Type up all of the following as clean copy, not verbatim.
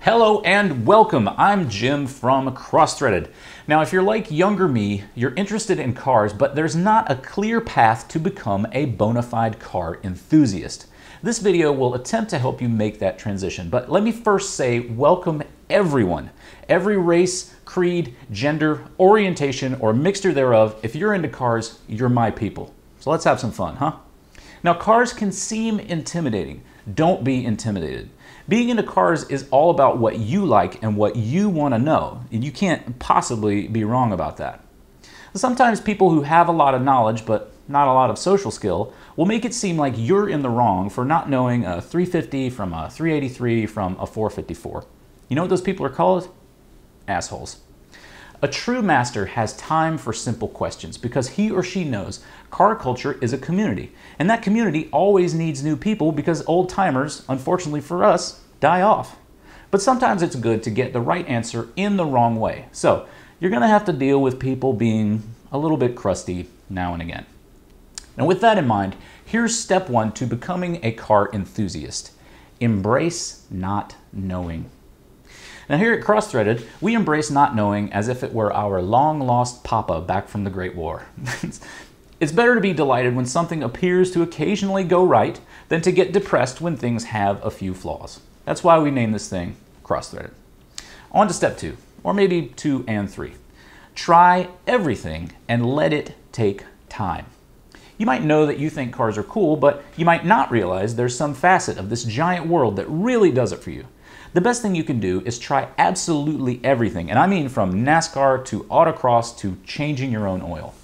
Hello and welcome. I'm Jim from Cross-Threaded. Now, if you're like younger me, you're interested in cars, but there's not a clear path to become a bona fide car enthusiast. This video will attempt to help you make that transition, but let me first say welcome everyone. Every race, creed, gender, orientation, or mixture thereof. If you're into cars, you're my people. So let's have some fun, huh? Now, cars can seem intimidating. Don't be intimidated. Being into cars is all about what you like and what you want to know, and you can't possibly be wrong about that. Sometimes people who have a lot of knowledge but not a lot of social skill will make it seem like you're in the wrong for not knowing a 350 from a 383 from a 454. You know what those people are called? Assholes. A true master has time for simple questions because he or she knows car culture is a community, and that community always needs new people because old timers, unfortunately for us, die off. But sometimes it's good to get the right answer in the wrong way. So you're going to have to deal with people being a little bit crusty now and again. Now, with that in mind, here's step one to becoming a car enthusiast. Embrace not knowing. Now, here at Cross-Threaded, we embrace not knowing as if it were our long-lost papa back from the Great War. It's better to be delighted when something appears to occasionally go right than to get depressed when things have a few flaws. That's why we name this thing Cross-Threaded. On to step two, or maybe 2 and 3. Try everything and let it take time. You might know that you think cars are cool, but you might not realize there's some facet of this giant world that really does it for you. The best thing you can do is try absolutely everything, and I mean from NASCAR to autocross to changing your own oil.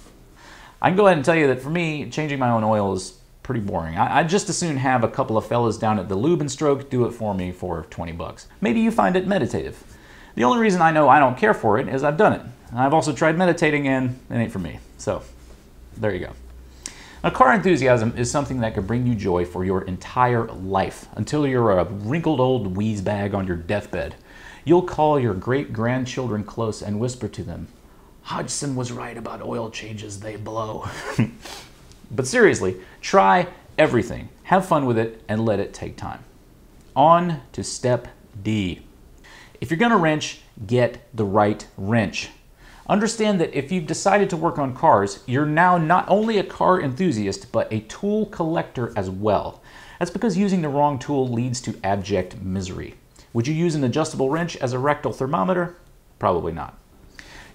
I can go ahead and tell you that for me, changing my own oil is pretty boring. I'd just as soon have a couple of fellas down at the Lube and Stroke do it for me for 20 bucks. Maybe you find it meditative. The only reason I know I don't care for it is I've done it. I've also tried meditating and it ain't for me. So, there you go. Now, car enthusiasm is something that could bring you joy for your entire life until you're a wrinkled old wheeze bag on your deathbed. You'll call your great-grandchildren close and whisper to them, "Hodgson was right about oil changes, they blow." But seriously, try everything, have fun with it, and let it take time. On to step D. If you're gonna wrench, get the right wrench. Understand that if you've decided to work on cars, you're now not only a car enthusiast, but a tool collector as well. That's because using the wrong tool leads to abject misery. Would you use an adjustable wrench as a rectal thermometer? Probably not.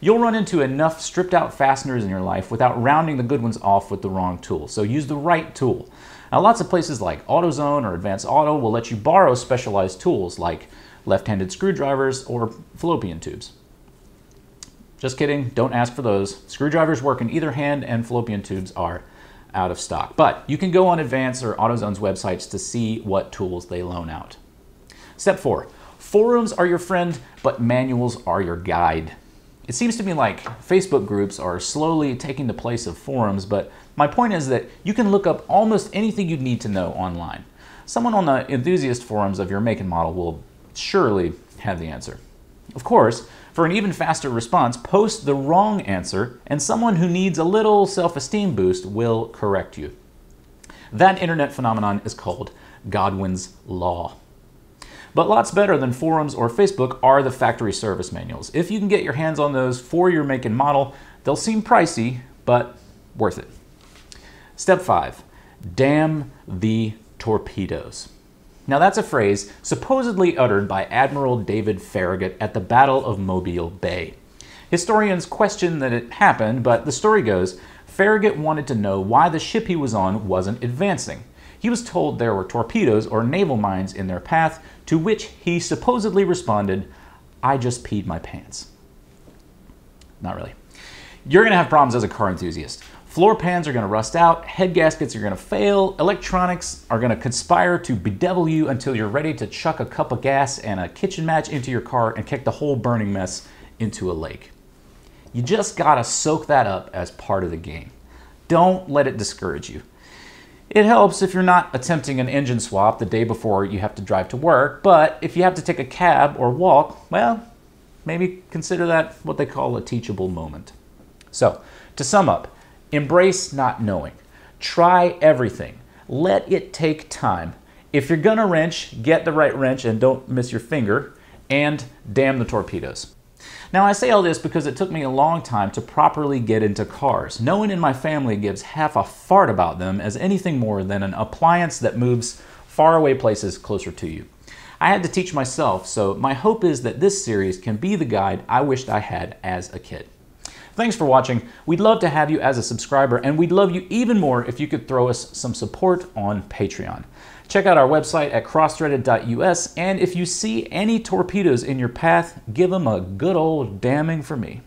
You'll run into enough stripped out fasteners in your life without rounding the good ones off with the wrong tool, so use the right tool. Now, lots of places like AutoZone or Advanced Auto will let you borrow specialized tools like left-handed screwdrivers or fallopian tubes. Just kidding, don't ask for those. Screwdrivers work in either hand and fallopian tubes are out of stock. But you can go on Advance or AutoZone's websites to see what tools they loan out. Step 4, forums are your friend, but manuals are your guide. It seems to me like Facebook groups are slowly taking the place of forums, but my point is that you can look up almost anything you'd need to know online. Someone on the enthusiast forums of your make and model will surely have the answer. Of course, for an even faster response, post the wrong answer, and someone who needs a little self-esteem boost will correct you. That internet phenomenon is called Godwins Law. But lots better than forums or Facebook are the factory service manuals. If you can get your hands on those for your make and model, they'll seem pricey, but worth it. Step 5, damn the torpedoes. Now, that's a phrase supposedly uttered by Admiral David Farragut at the Battle of Mobile Bay. Historians question that it happened, but the story goes, Farragut wanted to know why the ship he was on wasn't advancing. He was told there were torpedoes or naval mines in their path, to which he supposedly responded, "I just peed my pants." Not really. You're going to have problems as a car enthusiast. Floor pans are going to rust out, head gaskets are going to fail, electronics are going to conspire to bedevil you until you're ready to chuck a cup of gas and a kitchen match into your car and kick the whole burning mess into a lake. You just got to soak that up as part of the game. Don't let it discourage you. It helps if you're not attempting an engine swap the day before you have to drive to work, but if you have to take a cab or walk, well, maybe consider that what they call a teachable moment. So, to sum up, embrace not knowing. Try everything. Let it take time. If you're gonna wrench, get the right wrench and don't miss your finger. and damn the Torpedoes. Now I say all this because it took me a long time to properly get into cars. No one in my family gives half a fart about them as anything more than an appliance that moves faraway places closer to you. I had to teach myself, so my hope is that this series can be the guide I wished I had as a kid. Thanks for watching. We'd love to have you as a subscriber, and we'd love you even more if you could throw us some support on Patreon. Check out our website at crossthreaded.us, and if you see any torpedoes in your path, give them a good old damning for me.